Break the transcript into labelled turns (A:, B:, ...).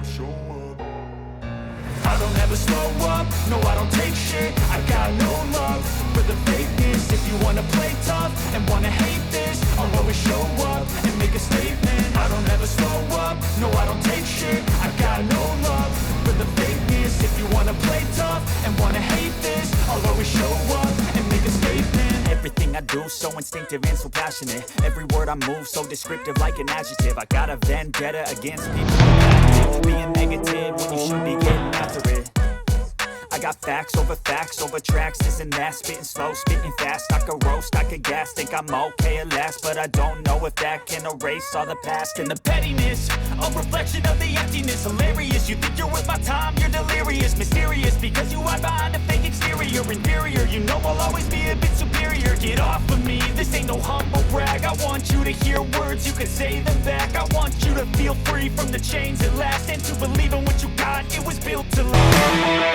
A: show up.
B: I don't ever slow up, no I don't take shit. I got no love for the fakeness. If you wanna play tough and wanna hate this, I'll always show up and make a statement. I don't ever slow up, no I don't take shit. I got no love for the fakeness. If you wanna play tough and wanna hate this, I'll always show up and make a statement. Everything I do so instinctive and so passionate. Every word I move so descriptive like an adjective. I got a vendetta against people who active, being negative when you should be getting after it. I got facts over tracks, this and that. Spitting slow, spitting fast. I could roast, I could gas. Think I'm okay at last, but I don't know if that can erase all the past. And the pettiness, a reflection of the emptiness. Hilarious, you think you're worth my time, you're delirious. Mysterious, because you hide behind a fake exterior. Inferior, you know I'll always be a bit superior. Get off of me, this ain't no humble brag. I want you to hear words, you can say them back. I want you to feel free from the chains at last, and to believe in what you got, it was built to last.